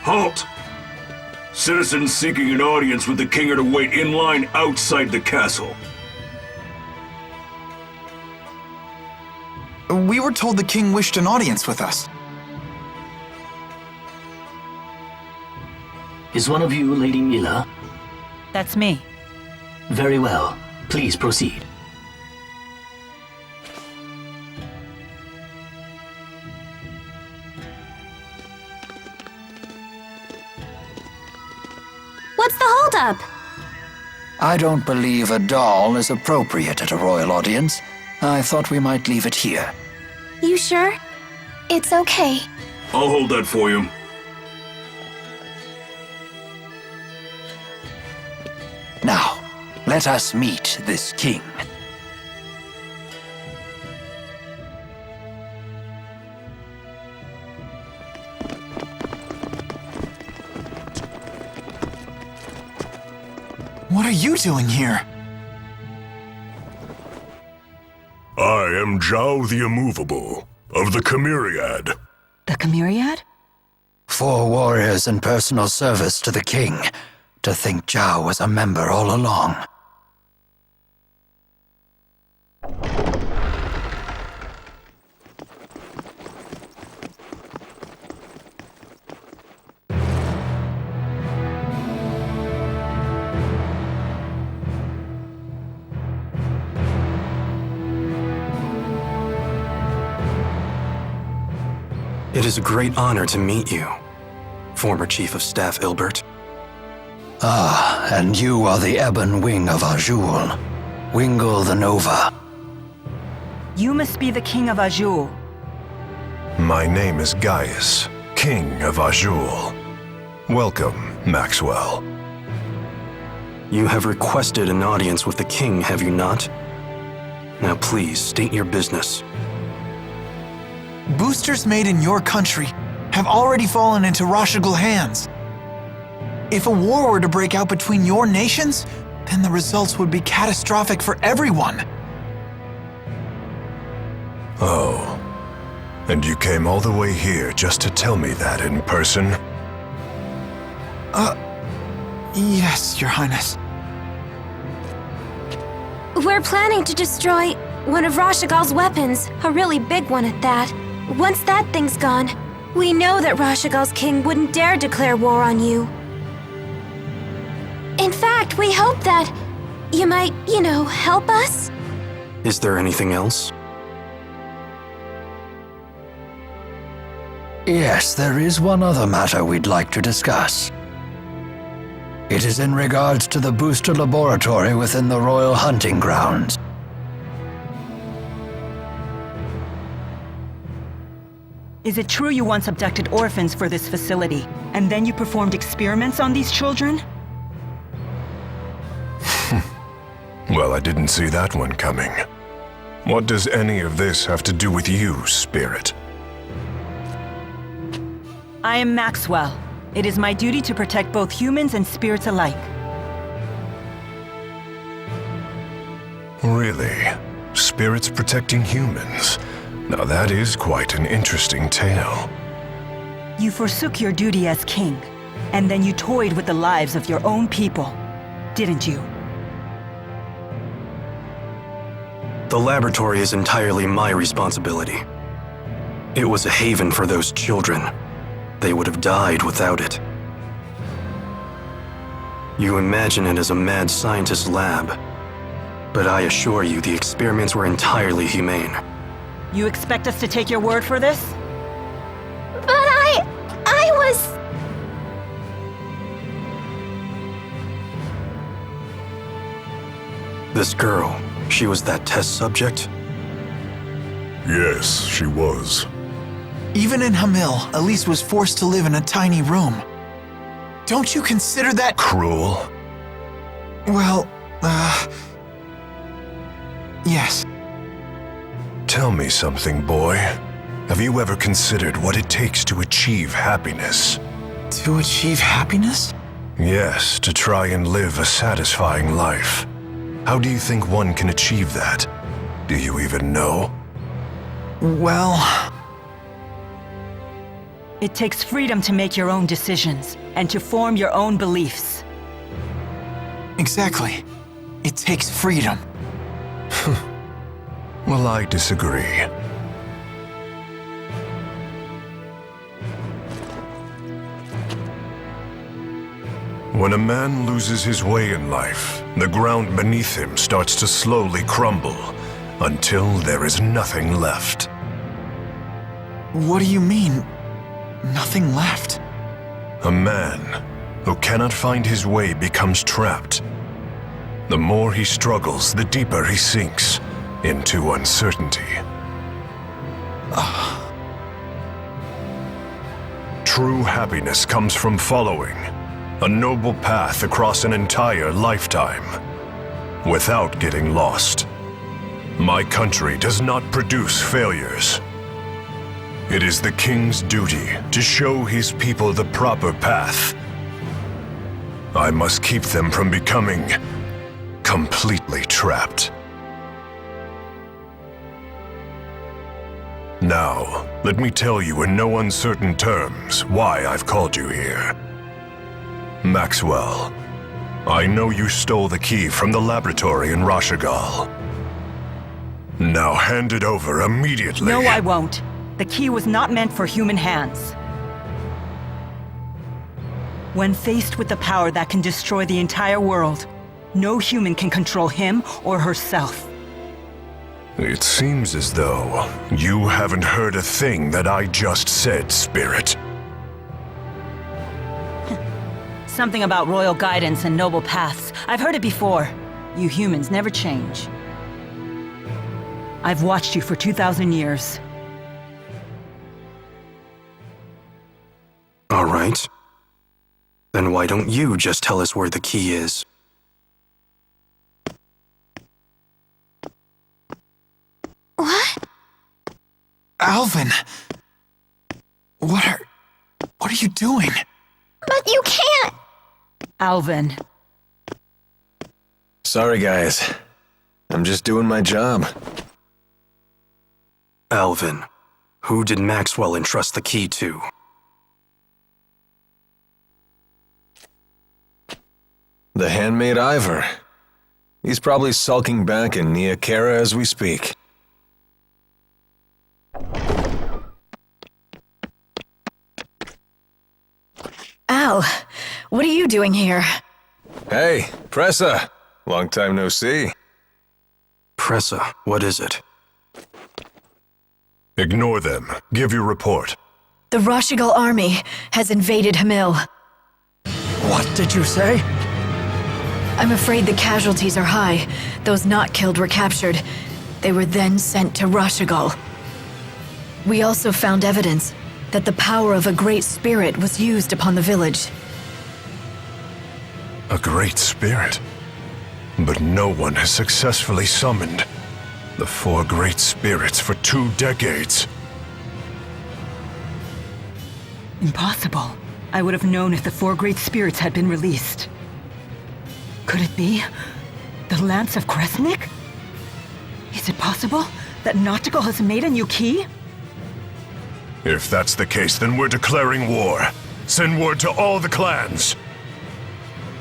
Halt! Citizens seeking an audience with the king are to wait in line outside the castle. We were told the king wished an audience with us. Is one of you Lady Milla? That's me. Very well. Please proceed. What's the holdup? I don't believe a doll is appropriate at a royal audience. I thought we might leave it here. You sure? It's okay. I'll hold that for you. Now, let us meet this king. What are you doing here? I am Zhao the Immovable, of the Chimeriad. The Chimeriad? 4 warriors in personal service to the king. To think Zhao was a member all along. It is a great honor to meet you, former Chief of Staff Ilbert. Ah, and you are the Ebon Wing of Azul, Wingul the Nova. You must be the King of Azul. My name is Gaius, King of Azul. Welcome, Maxwell. You have requested an audience with the king, have you not? Now please, state your business. Boosters made in your country have already fallen into Rashigal hands. If a war were to break out between your nations, then the results would be catastrophic for everyone. Oh. And you came all the way here just to tell me that in person? Yes, Your Highness. We're planning to destroy one of Rashigal's weapons, a really big one at that. Once that thing's gone, we know that Rashigal's king wouldn't dare declare war on you. In fact, we hope that you might, help us? Is there anything else? Yes, there is one other matter we'd like to discuss. It is in regards to the booster laboratory within the royal hunting grounds. Is it true you once abducted orphans for this facility, and then you performed experiments on these children? Well, I didn't see that one coming. What does any of this have to do with you, Spirit? I am Maxwell. It is my duty to protect both humans and spirits alike. Really? Spirits protecting humans? Now that is quite an interesting tale. You forsook your duty as king, and then you toyed with the lives of your own people, didn't you? The laboratory is entirely my responsibility. It was a haven for those children. They would have died without it. You imagine it as a mad scientist's lab, but I assure you the experiments were entirely humane. You expect us to take your word for this? But I was... This girl, she was that test subject? Yes, she was. Even in Hamil, Elise was forced to live in a tiny room. Don't you consider that Cruel? Well, Tell me something, boy. Have you ever considered what it takes to achieve happiness? To achieve happiness? Yes, to try and live a satisfying life. How do you think one can achieve that? Do you even know? Well... It takes freedom to make your own decisions and to form your own beliefs. Exactly. It takes freedom. Well, I disagree. When a man loses his way in life, the ground beneath him starts to slowly crumble until there is nothing left. What do you mean, nothing left? A man who cannot find his way becomes trapped. The more he struggles, the deeper he sinks into uncertainty. True happiness comes from following a noble path across an entire lifetime without getting lost. My country does not produce failures. It is the king's duty to show his people the proper path. I must keep them from becoming completely trapped. Now, let me tell you in no uncertain terms why I've called you here. Maxwell, I know you stole the key from the laboratory in Rashagal. Now hand it over immediately. No, I won't. The key was not meant for human hands. When faced with the power that can destroy the entire world, no human can control him or herself. It seems as though you haven't heard a thing that I just said, Spirit. Something about royal guidance and noble paths. I've heard it before. You humans never change. I've watched you for 2,000 years. All right. Then why don't you just tell us where the key is? What? Alvin! What are you doing? But you can't! Alvin. Sorry, guys. I'm just doing my job. Alvin, who did Maxwell entrust the key to? The handmaid Ivor. He's probably sulking back in Nia Kara as we speak. Al, what are you doing here? Hey, Presa. Long time no see. Presa, what is it? Ignore them. Give your report. The Rashagal army has invaded Hamil. What did you say? I'm afraid the casualties are high. Those not killed were captured. They were then sent to Rashagal. We also found evidence that the power of a great spirit was used upon the village. A great spirit. But no one has successfully summoned the 4 great spirits for 2 decades. Impossible. I would have known if the 4 great spirits had been released. Could it be the Lance of Kresnik? Is it possible that Nautical has made a new key? If that's the case, then we're declaring war. Send word to all the clans.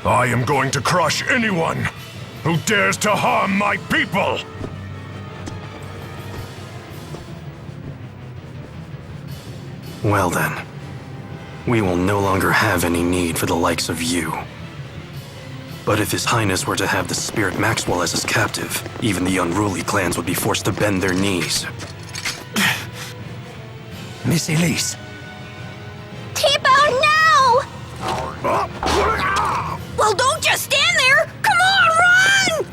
I am going to crush anyone who dares to harm my people! Well then, we will no longer have any need for the likes of you. But if His Highness were to have the Spirit Maxwell as his captive, even the unruly clans would be forced to bend their knees. Miss Elise. T-Bone, no! Well, don't just stand there! Come on, run!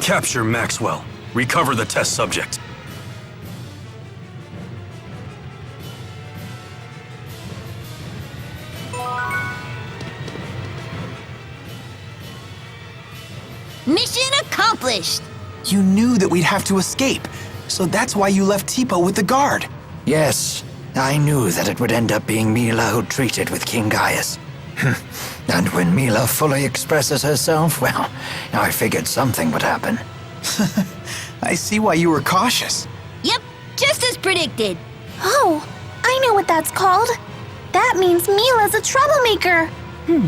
Capture Maxwell. Recover the test subject. Mission accomplished! You knew that we'd have to escape, so that's why you left Tipo with the guard. Yes, I knew that it would end up being Milla who treated with King Gaius. And when Milla fully expresses herself, well, I figured something would happen. I see why you were cautious. Yep, just as predicted. Oh, I know what that's called. That means Milla's a troublemaker. Yo,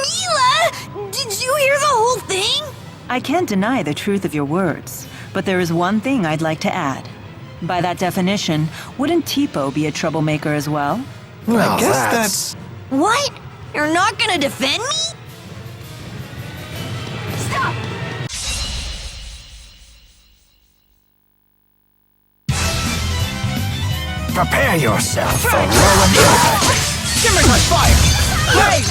Milla! Did you hear the whole thing? I can't deny the truth of your words, but there is one thing I'd like to add. By that definition, wouldn't Tipo be a troublemaker as well? Well, I guess that's... What? You're not gonna defend me? Stop! Prepare yourself for rolling impact. Shimmer my fire! Great!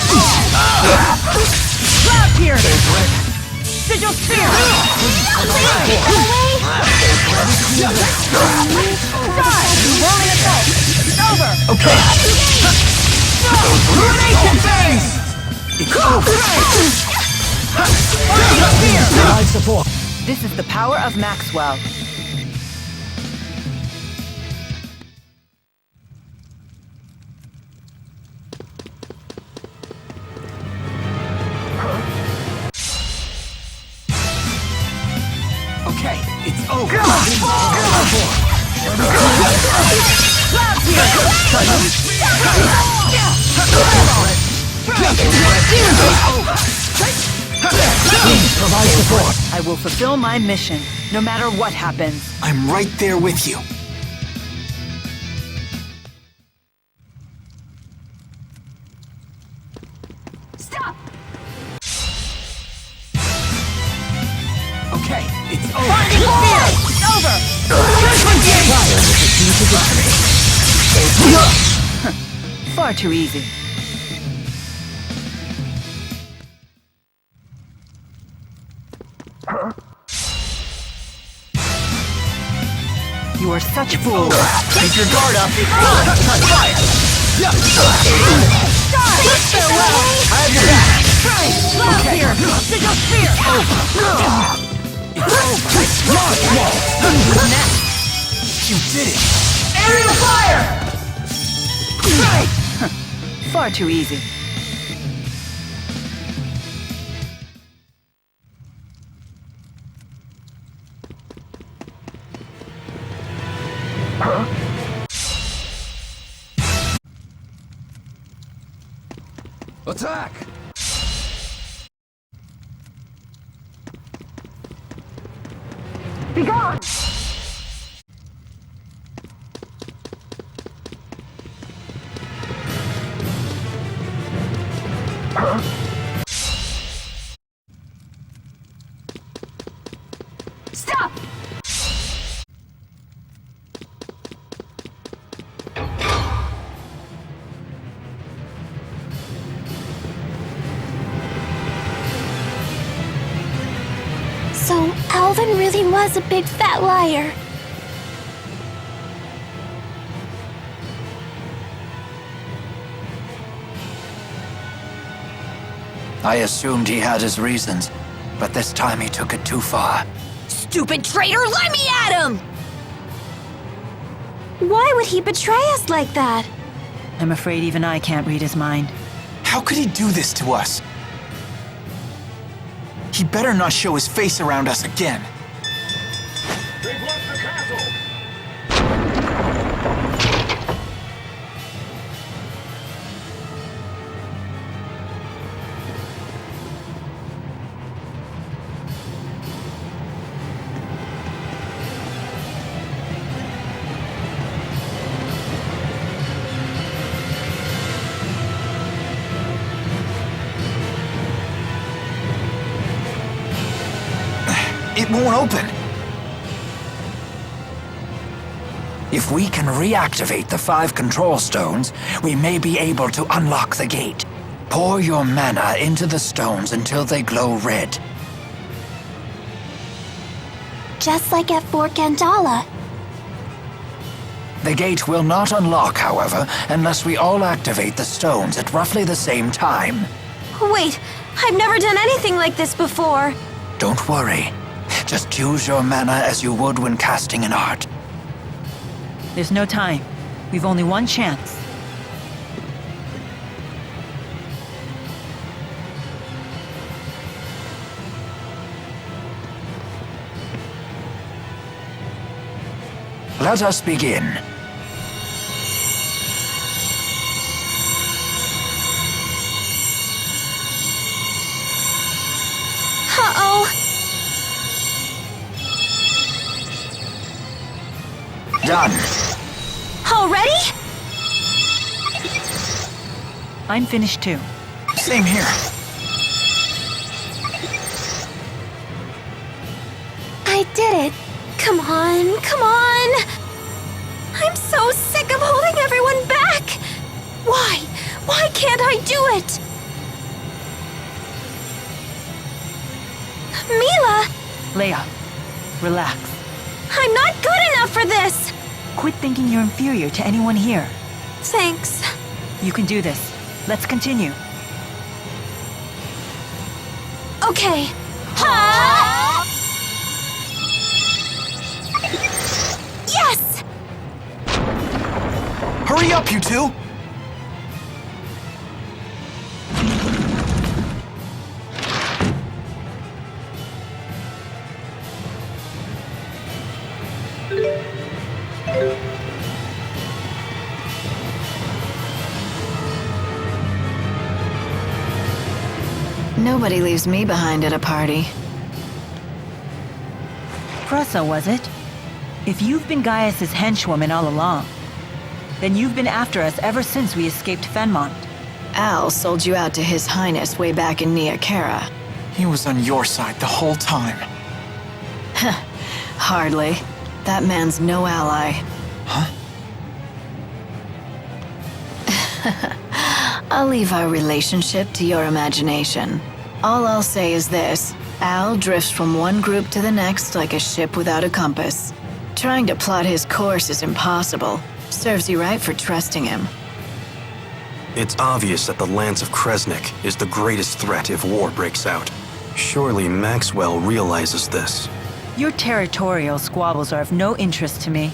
Cloud here! Sigil Spear! Rolling assault! It's over! Okay. Ruination phase! It's over. Provide support. This is the power of Maxwell. Okay, it's over. Provide support. I will fulfill my mission, no matter what happens. I'm right there with you. Stop! Okay, it's over. It's over! Fire is the key to victory. Far too easy. You are such fools. Keep your guard up. Touch fire. Farewell! I have your back. Cloud here! Sigil Spear! You did it. Aerial fire! Far too easy. Attack! Be gone! Stop! So, Alvin really was a big fat liar. I assumed he had his reasons, but this time he took it too far. Stupid traitor, let me at him! Why would he betray us like that? I'm afraid even I can't read his mind. How could he do this to us? He better not show his face around us again. They've left the castle! It won't open. If we can reactivate the 5 control stones, we may be able to unlock the gate. Pour your mana into the stones until they glow red. Just like at Fort Gandala. The gate will not unlock, however, unless we all activate the stones at roughly the same time. Wait, I've never done anything like this before. Don't worry. Just use your mana as you would when casting an art. There's no time. We've only one chance. Let us begin. Uh-oh. Done. Already? I'm finished too. Same here. I did it. Come on, come on. I'm so sick of holding everyone back. Why? Why can't I do it? Milla! Leia, relax. I'm not good enough for this! Quit thinking you're inferior to anyone here. Thanks. You can do this. Let's continue. Okay. Ha! Yes! Hurry up, you two! Nobody leaves me behind at a party. Presa, was it? If you've been Gaius' henchwoman all along, then you've been after us ever since we escaped Fenmont. Al sold you out to His Highness way back in Neokera. He was on your side the whole time. Hardly. That man's no ally. Huh? I'll leave our relationship to your imagination. All I'll say is this. Al drifts from one group to the next like a ship without a compass. Trying to plot his course is impossible. Serves you right for trusting him. It's obvious that the Lance of Kresnik is the greatest threat if war breaks out. Surely Maxwell realizes this. Your territorial squabbles are of no interest to me.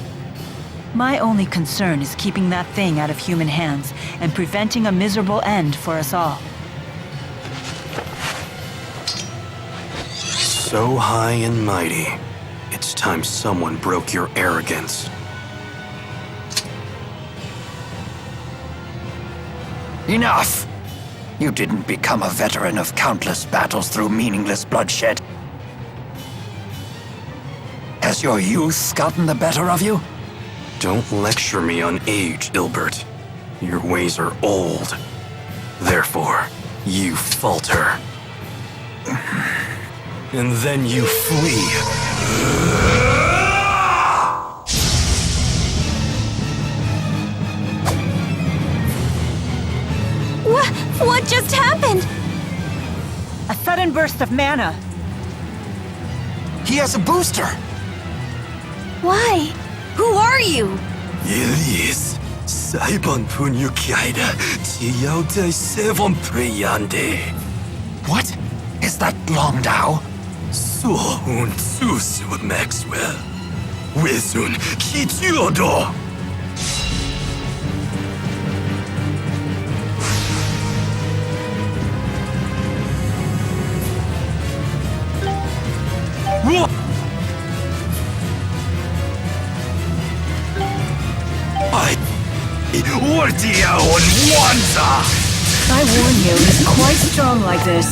My only concern is keeping that thing out of human hands and preventing a miserable end for us all. So high and mighty. It's time someone broke your arrogance. Enough! You didn't become a veteran of countless battles through meaningless bloodshed. Has your youth gotten the better of you? Don't lecture me on age, Ilbert. Your ways are old. Therefore, you falter. And then you flee. What just happened? A sudden burst of mana. He has a booster! Why? Who are you? Elise, Saibon Punyukaida, Tiyautai Sevon Preyande. What? Is that Longdao? So un Susu Maxwell. Wizun Kichuodo. I warn you, he's quite strong like this.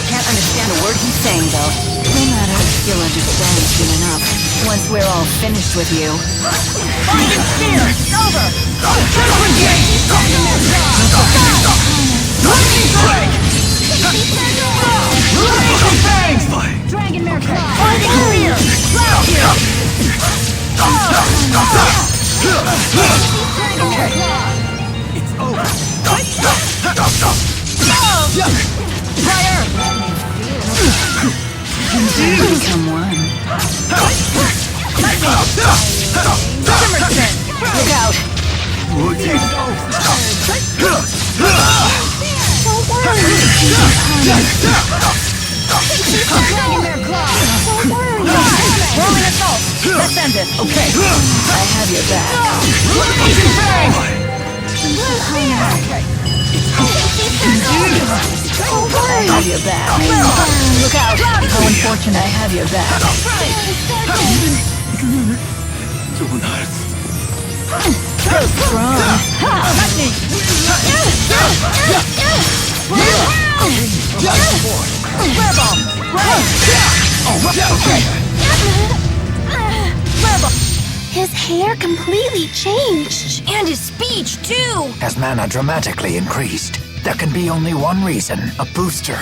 Can't understand a word he's saying, though. No matter, you'll understand soon enough. Once we're all finished with you. Finding spear! Over! Dragon Mare Finding spear! It's over. Fire! Become one. Look out! Don't worry. Dragon Claw! Rolling assault! Let's end it! Okay! I have your back. Blazing Fang! I have your back. Look out! How unfortunate. I have your back. So strong. His hair completely changed. And his speech, too! As mana dramatically increased, there can be only one reason: a booster.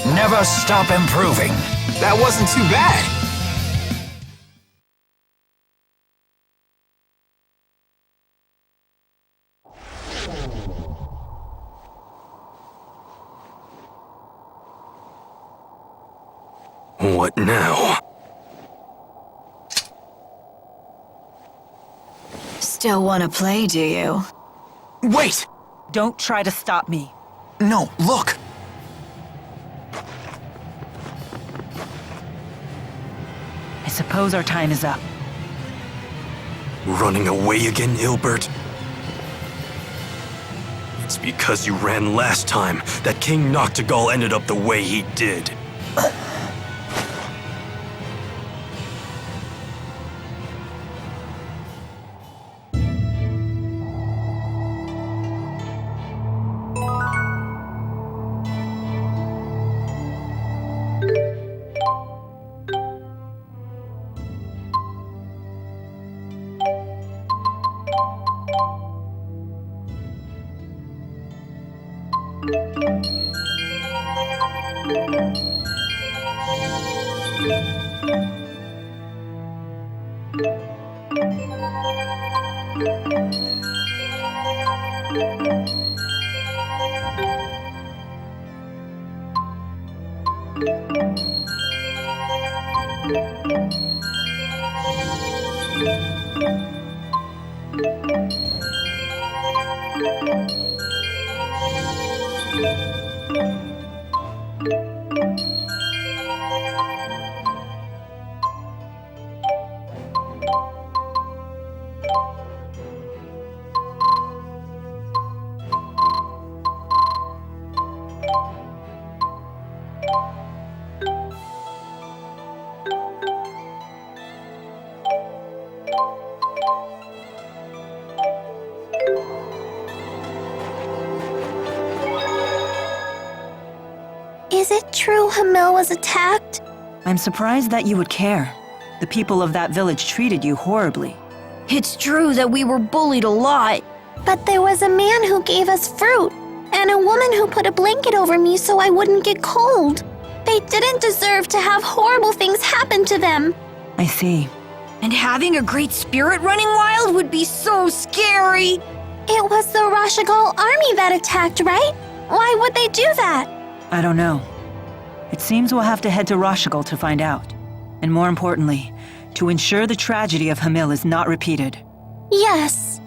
Never stop improving. That wasn't too bad. What now? Still want to play, do you? Wait! Don't try to stop me. No, look! I suppose our time is up. Running away again, Ilbert? It's because you ran last time that King Noctigal ended up the way he did. Is it true Hamil was attacked? I'm surprised that you would care. The people of that village treated you horribly. It's true that we were bullied a lot. But there was a man who gave us fruit, and a woman who put a blanket over me so I wouldn't get cold. They didn't deserve to have horrible things happen to them. I see. And having a great spirit running wild would be so scary. It was the Rashigal army that attacked, right? Why would they do that? I don't know. It seems we'll have to head to Rashigal to find out. And more importantly, to ensure the tragedy of Hamil is not repeated. Yes.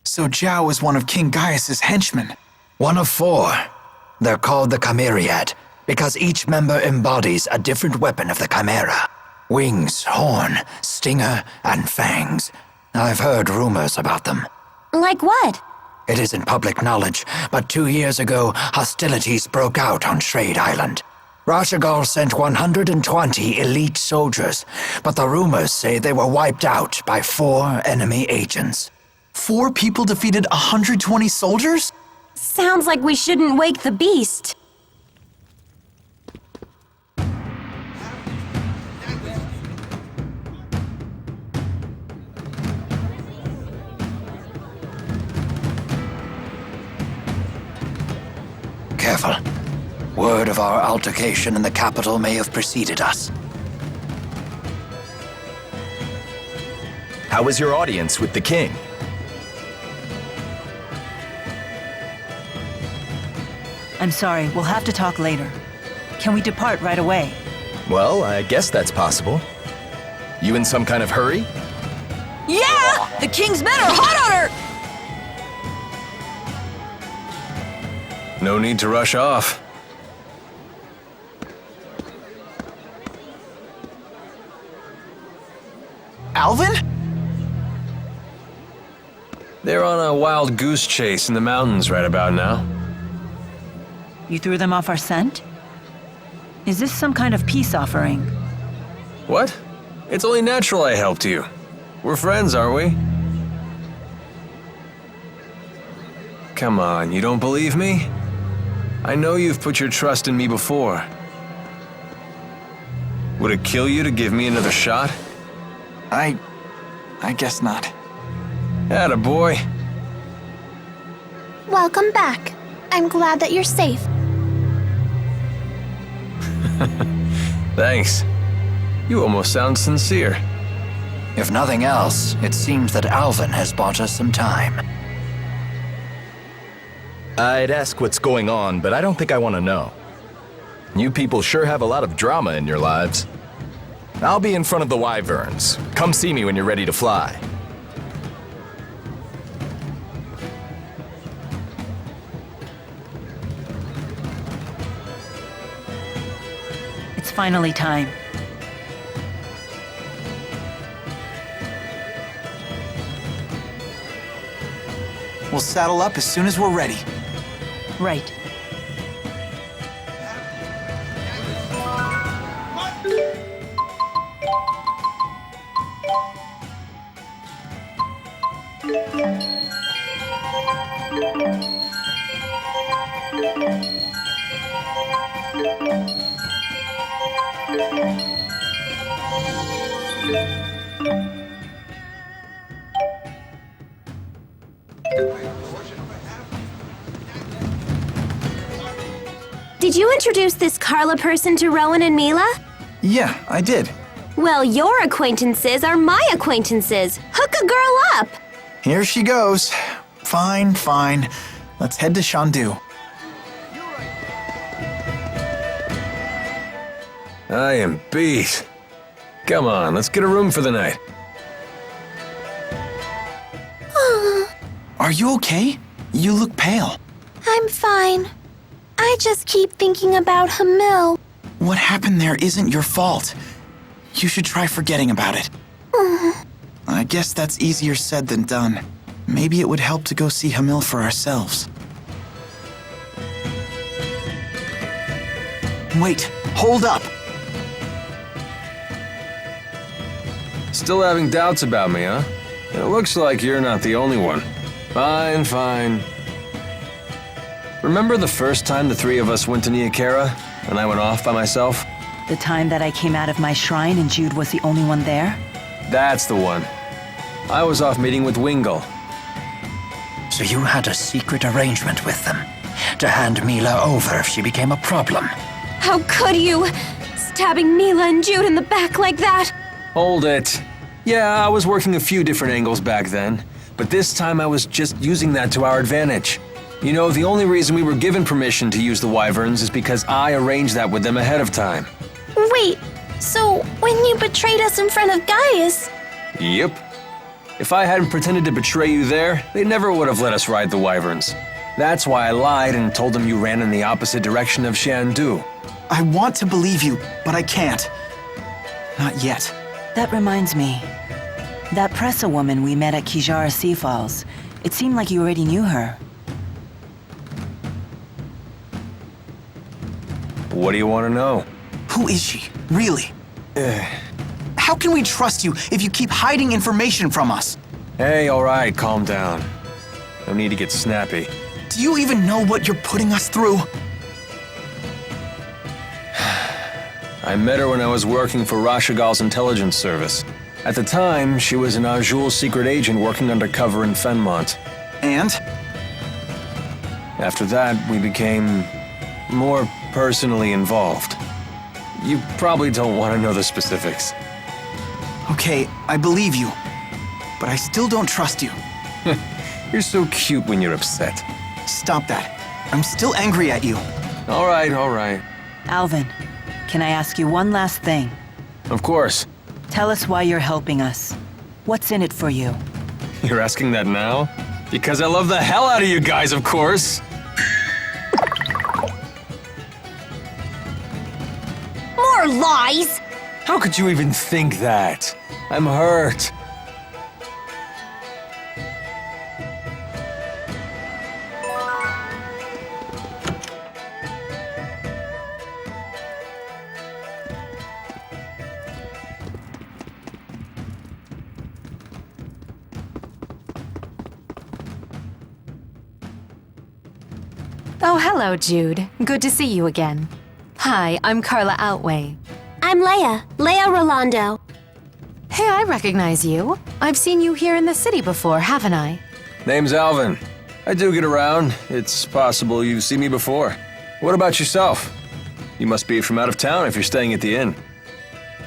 So Zhao is one of King Gaius's henchmen. One of 4. They're called the Chimeriad, because each member embodies a different weapon of the Chimera. Wings, horn, stinger, and fangs. I've heard rumors about them. Like what? It isn't public knowledge, but 2 years ago, hostilities broke out on Shrade Island. Rashagal sent 120 elite soldiers, but the rumors say they were wiped out by 4 enemy agents. 4 people defeated 120 soldiers? Sounds like we shouldn't wake the beast. Careful. Word of our altercation in the capital may have preceded us. How was your audience with the king? I'm sorry, we'll have to talk later. Can we depart right away? Well, I guess that's possible. You in some kind of hurry? Yeah! The king's men are hot on her! No need to rush off. Alvin? They're on a wild goose chase in the mountains right about now. You threw them off our scent? Is this some kind of peace offering? What? It's only natural I helped you. We're friends, aren't we? Come on, you don't believe me? I know you've put your trust in me before. Would it kill you to give me another shot? I guess not. Atta boy. Welcome back. I'm glad that you're safe. Thanks. You almost sound sincere. If nothing else, it seems that Alvin has bought us some time. I'd ask what's going on, but I don't think I want to know. You people sure have a lot of drama in your lives. I'll be in front of the Wyverns. Come see me when you're ready to fly. It's finally time. We'll saddle up as soon as we're ready. Right. Did you introduce this Carla person to Rowan and Milla? Yeah, I did. Well, your acquaintances are my acquaintances. Hook a girl up. Here she goes. Fine, fine. Let's head to Shandu. I am beat. Come on, let's get a room for the night. Are you okay? You look pale. I'm fine. I just keep thinking about Hamil. What happened there isn't your fault. You should try forgetting about it. I guess that's easier said than done. Maybe it would help to go see Hamil for ourselves. Wait, hold up! Still having doubts about me, huh? It looks like you're not the only one. Fine, fine. Remember the first time the 3 of us went to Neokera, and I went off by myself? The time that I came out of my shrine and Jude was the only one there? That's the one. I was off meeting with Wingul. So you had a secret arrangement with them, to hand Milla over if she became a problem. How could you? Stabbing Milla and Jude in the back like that? Hold it. Yeah, I was working a few different angles back then, but this time I was just using that to our advantage. You know, the only reason we were given permission to use the Wyverns is because I arranged that with them ahead of time. Wait, so when you betrayed us in front of Gaius... Yep. If I hadn't pretended to betray you there, they never would have let us ride the Wyverns. That's why I lied and told them you ran in the opposite direction of Shandu. I want to believe you, but I can't. Not yet. That reminds me. That Presa woman we met at Kijara Sea Falls, It seemed like you already knew her. What do you want to know? Who is she, really? How can we trust you if you keep hiding information from us? Hey, all right, calm down. No need to get snappy. Do you even know what you're putting us through? I met her when I was working for Rashagal's intelligence service. At the time, she was an Azul secret agent working undercover in Fenmont. And? After that, we became more personally involved. You probably don't want to know the specifics. Okay, I believe you. But I still don't trust you. You're so cute when you're upset. Stop that. I'm still angry at you. All right, all right. Alvin, can I ask you one last thing? Of course. Tell us why you're helping us. What's in it for you? You're asking that now? Because I love the hell out of you guys, of course. More lies! How could you even think that? I'm hurt. Oh, hello, Jude. Good to see you again. Hi, I'm Carla Outway. I'm Leia Rolando. Hey, I recognize you. I've seen you here in the city before, haven't I? Name's Alvin. I do get around. It's possible you've seen me before. What about yourself? You must be from out of town if you're staying at the inn.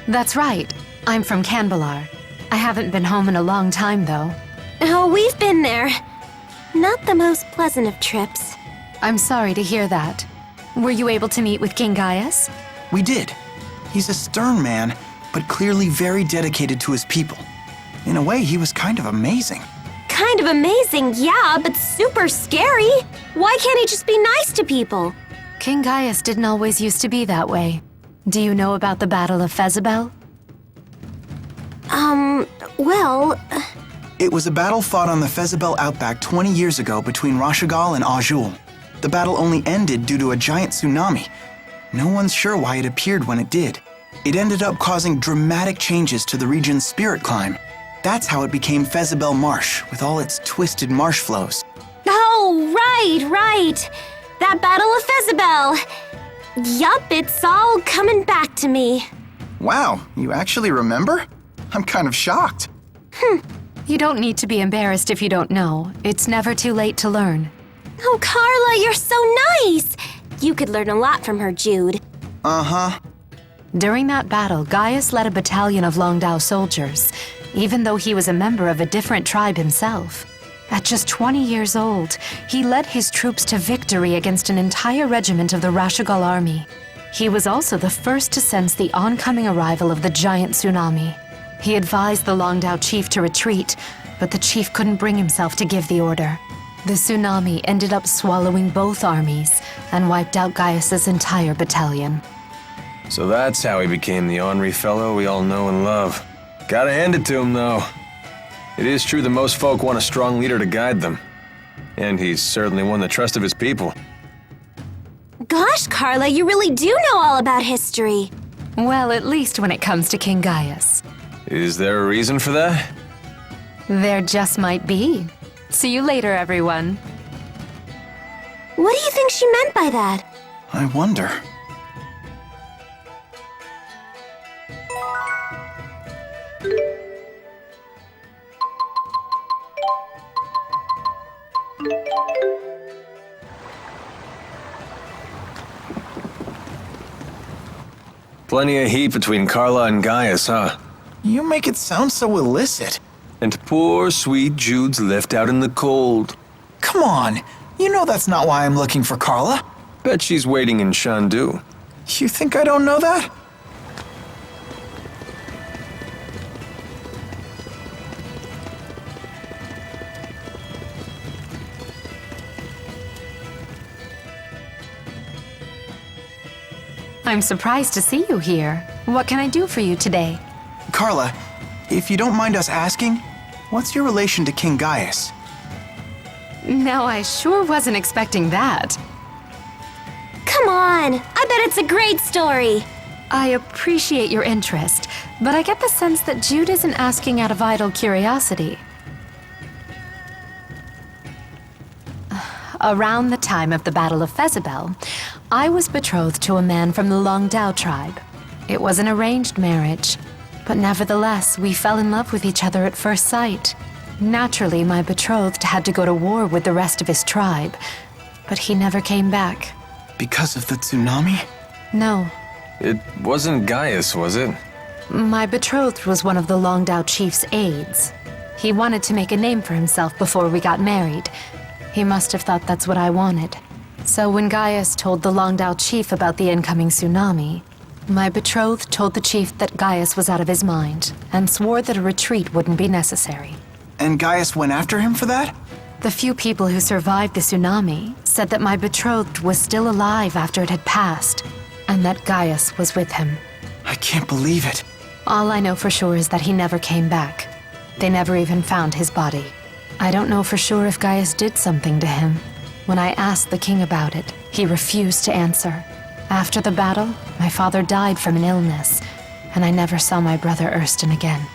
That's right. I'm from Canbelar. I haven't been home in a long time, though. Oh, we've been there. Not the most pleasant of trips. I'm sorry to hear that. Were you able to meet with King Gaius? We did. He's a stern man, but clearly very dedicated to his people. In a way, he was kind of amazing. Kind of amazing, yeah, but super scary. Why can't he just be nice to people? King Gaius didn't always used to be that way. Do you know about the Battle of Fezabel? Well... It was a battle fought on the Fezabel outback 20 years ago between Rashagal and Azul. The battle only ended due to a giant tsunami. No one's sure why it appeared when it did. It ended up causing dramatic changes to the region's spirit climb. That's how it became Fezabel Marsh, with all its twisted marsh flows. Oh, right. That Battle of Fezabel. Yup, it's all coming back to me. Wow, you actually remember? I'm kind of shocked. You don't need to be embarrassed if you don't know. It's never too late to learn. Oh, Carla, you're so nice! You could learn a lot from her, Jude. Uh-huh. During that battle, Gaius led a battalion of Longdao soldiers, even though he was a member of a different tribe himself. At just 20 years old, he led his troops to victory against an entire regiment of the Rashagal army. He was also the first to sense the oncoming arrival of the giant tsunami. He advised the Longdao chief to retreat, but the chief couldn't bring himself to give the order. The tsunami ended up swallowing both armies and wiped out Gaius's entire battalion. So that's how he became the ornery fellow we all know and love. Gotta hand it to him, though. It is true that most folk want a strong leader to guide them. And he's certainly won the trust of his people. Gosh, Carla, you really do know all about history. Well, at least when it comes to King Gaius. Is there a reason for that? There just might be. See you later, everyone. What do you think she meant by that? I wonder. Plenty of heat between Carla and Gaius, huh? You make it sound so illicit. And poor, sweet Jude's left out in the cold. Come on, you know that's not why I'm looking for Carla. Bet she's waiting in Shandu. You think I don't know that? I'm surprised to see you here. What can I do for you today? Carla, if you don't mind us asking, what's your relation to King Gaius? Now, I sure wasn't expecting that. Come on! I bet it's a great story! I appreciate your interest, but I get the sense that Jude isn't asking out of idle curiosity. Around the time of the Battle of Fezabel, I was betrothed to a man from the Longdao tribe. It was an arranged marriage, but nevertheless, we fell in love with each other at first sight. Naturally, my betrothed had to go to war with the rest of his tribe, but he never came back. Because of the tsunami? No. It wasn't Gaius, was it? My betrothed was one of the Longdao chief's aides. He wanted to make a name for himself before we got married. He must have thought that's what I wanted. So when Gaius told the Longdao chief about the incoming tsunami, my betrothed told the chief that Gaius was out of his mind and swore that a retreat wouldn't be necessary. And Gaius went after him for that? The few people who survived the tsunami said that my betrothed was still alive after it had passed, and that Gaius was with him. I can't believe it. All I know for sure is that he never came back. They never even found his body. I don't know for sure if Gaius did something to him. When I asked the king about it, he refused to answer. After the battle, my father died from an illness, and I never saw my brother Ersten again.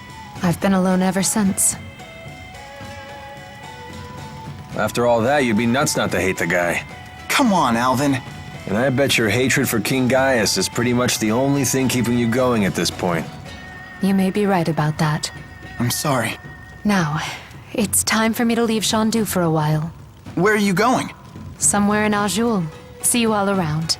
I've been alone ever since. After all that, you'd be nuts not to hate the guy. Come on, Alvin. And I bet your hatred for King Gaius is pretty much the only thing keeping you going at this point. You may be right about that. I'm sorry. Now, it's time for me to leave Chandu for a while. Where are you going? Somewhere in Azul. See you all around.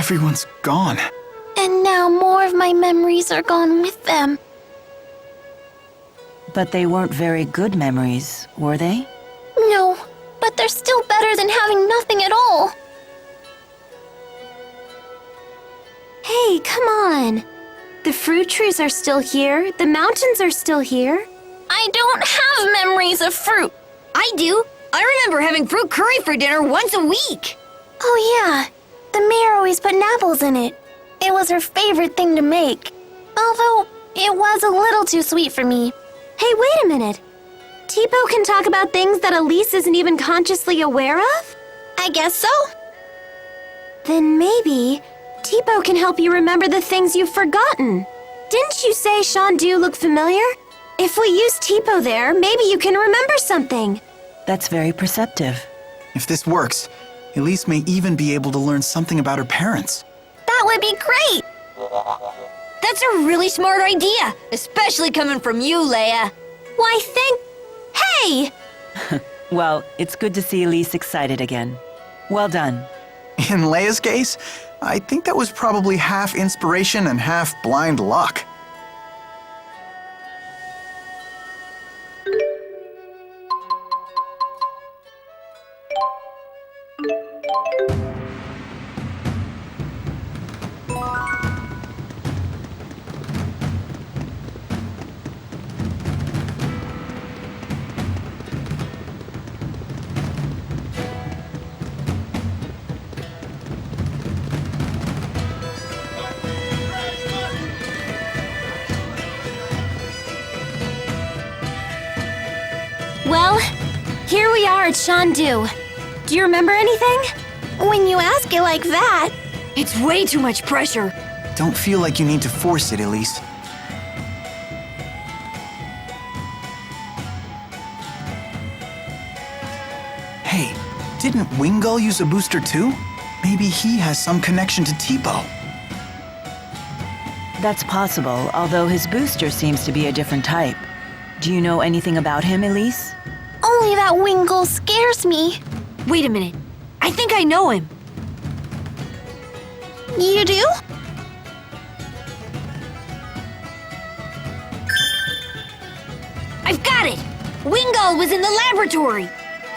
Everyone's gone. And now more of my memories are gone with them. But they weren't very good memories, were they? No, but they're still better than having nothing at all. Hey, come on. The fruit trees are still here. The mountains are still here. I don't have memories of fruit. I do. I remember having fruit curry for dinner once a week. Oh yeah, the mayor always put apples in it. It was her favorite thing to make. Although, it was a little too sweet for me. Hey, wait a minute. Tipo can talk about things that Elise isn't even consciously aware of? I guess so. Then maybe Tipo can help you remember the things you've forgotten. Didn't you say Shandu looked familiar? If we use Tipo there, maybe you can remember something. That's very perceptive. If this works, Elise may even be able to learn something about her parents. That would be great! That's a really smart idea, especially coming from you, Leia. Why, Hey! Well, it's good to see Elise excited again. Well done. In Leia's case, I think that was probably half inspiration and half blind luck. Well, here we are at Shandu. Do you remember anything? When you ask it like that... It's way too much pressure. Don't feel like you need to force it, Elise. Hey, didn't Wingul use a booster too? Maybe he has some connection to Tipo. That's possible, although his booster seems to be a different type. Do you know anything about him, Elise? Only that Wingul scares me. Wait a minute. I think I know him. You do? I've got it! Wingul was in the laboratory.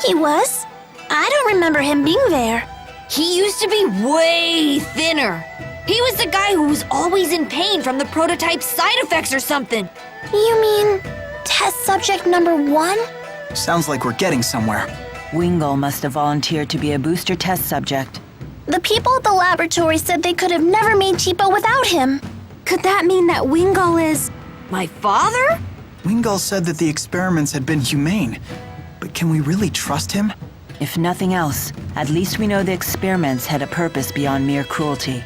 He was? I don't remember him being there. He used to be way thinner. He was the guy who was always in pain from the prototype's side effects or something. You mean test subject number 1? Sounds like we're getting somewhere. Wingul must have volunteered to be a booster test subject. The people at the laboratory said they could have never made Tipo without him. Could that mean that Wingul is... my father? Wingul said that the experiments had been humane, but can we really trust him? If nothing else, at least we know the experiments had a purpose beyond mere cruelty.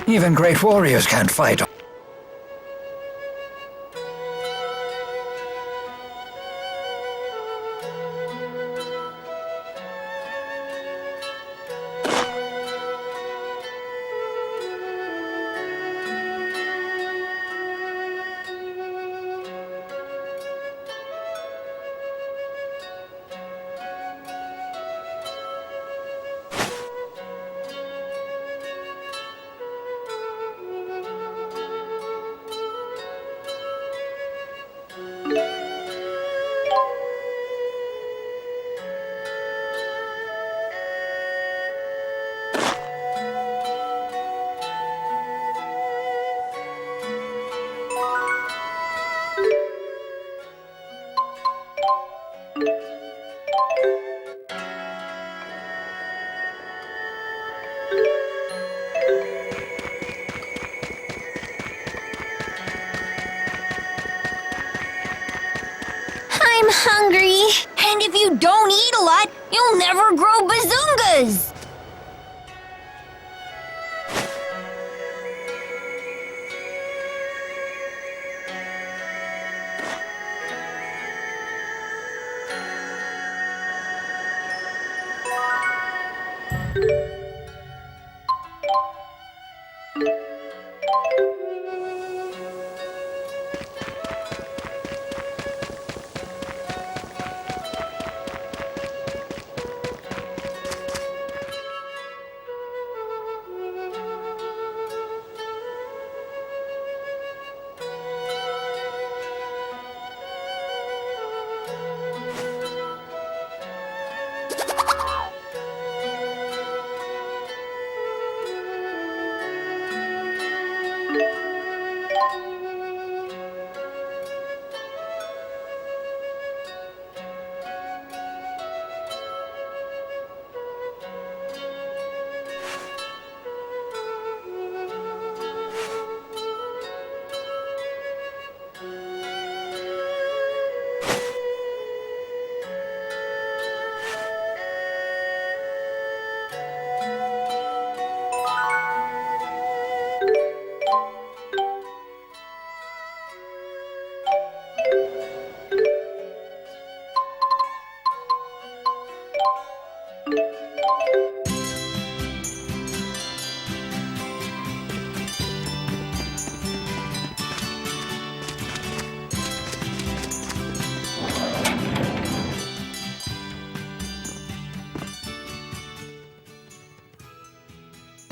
Even great warriors can't fight. I'm hungry. And if you don't eat a lot, you'll never grow bazungas!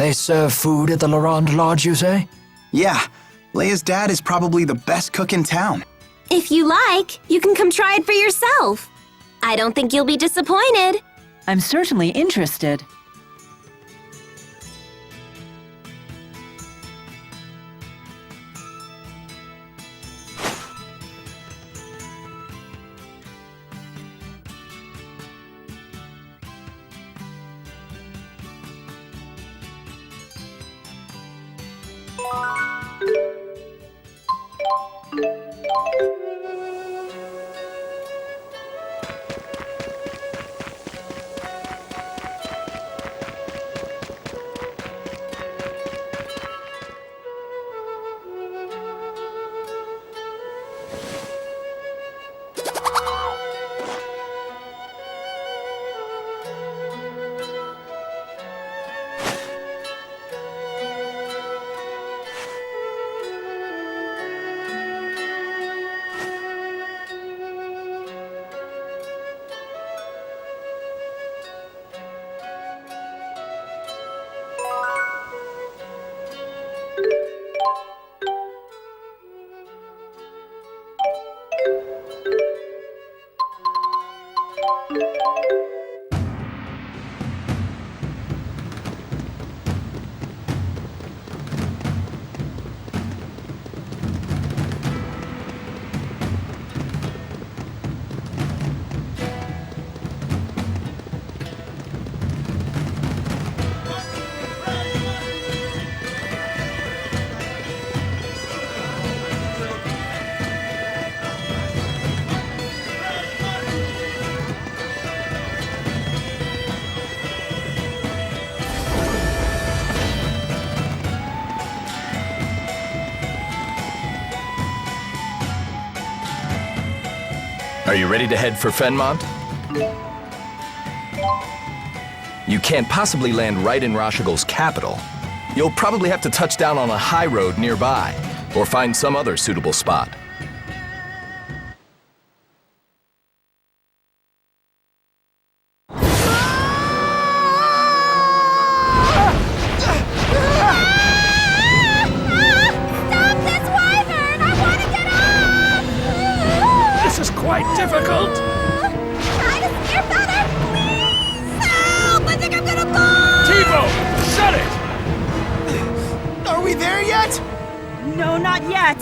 They serve food at the Laurent Lodge, you say? Yeah, Leia's dad is probably the best cook in town. If you like, you can come try it for yourself. I don't think you'll be disappointed. I'm certainly interested. Are you ready to head for Fenmont? You can't possibly land right in Rashagol's capital. You'll probably have to touch down on a high road nearby, or find some other suitable spot. Quite difficult. Try to steer better, please! Help! I think I'm gonna fall! Tivo, shut it! Are we there yet? No, not yet.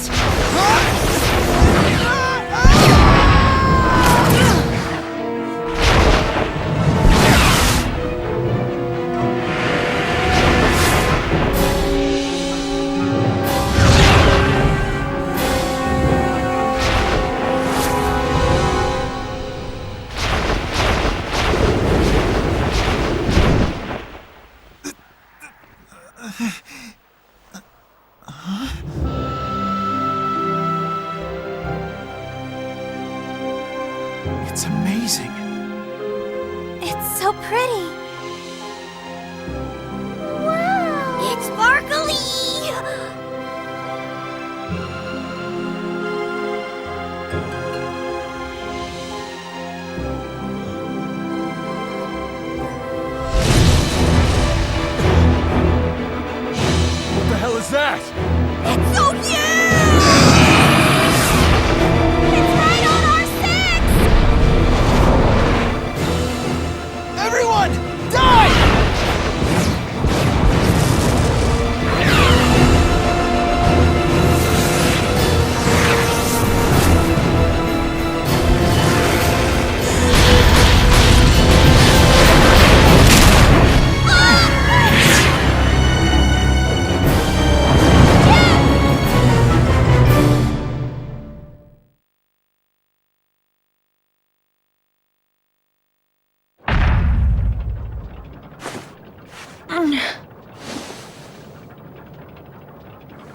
It's amazing. It's so pretty. Wow! It's sparkly! What the hell is that? It's so huge! It's right on our six! Everyone, die!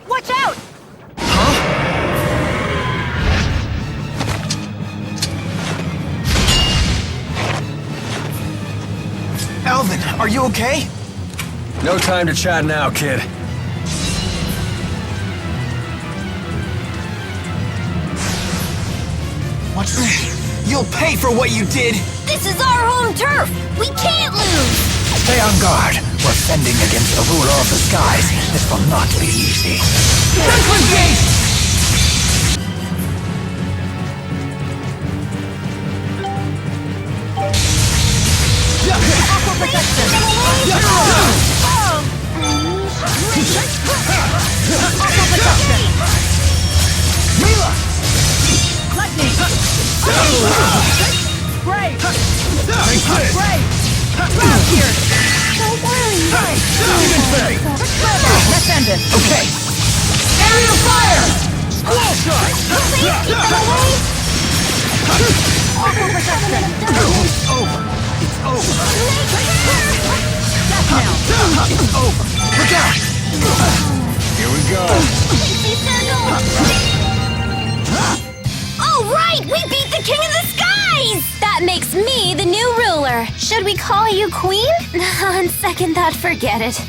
Watch out! Alvin, are you okay? No time to chat now, kid. What's this? You'll pay for what you did! This is our home turf! We can't lose! Stay on guard. We're fending against the ruler of the skies. This will not be easy. Franklin Gate! Aqua protection! Aqua protection! Milla! Lightning! Brave! Brave! Ground here! Don't worry. Let's end it! Okay! Area fire! Wall shot! Please keep them away. Aqua protection! It's over! It's over! Death now! It's over! Look out! Here we go. All right! We beat the King of the Skies! That makes me the new ruler. Should we call you Queen? On second thought, forget it.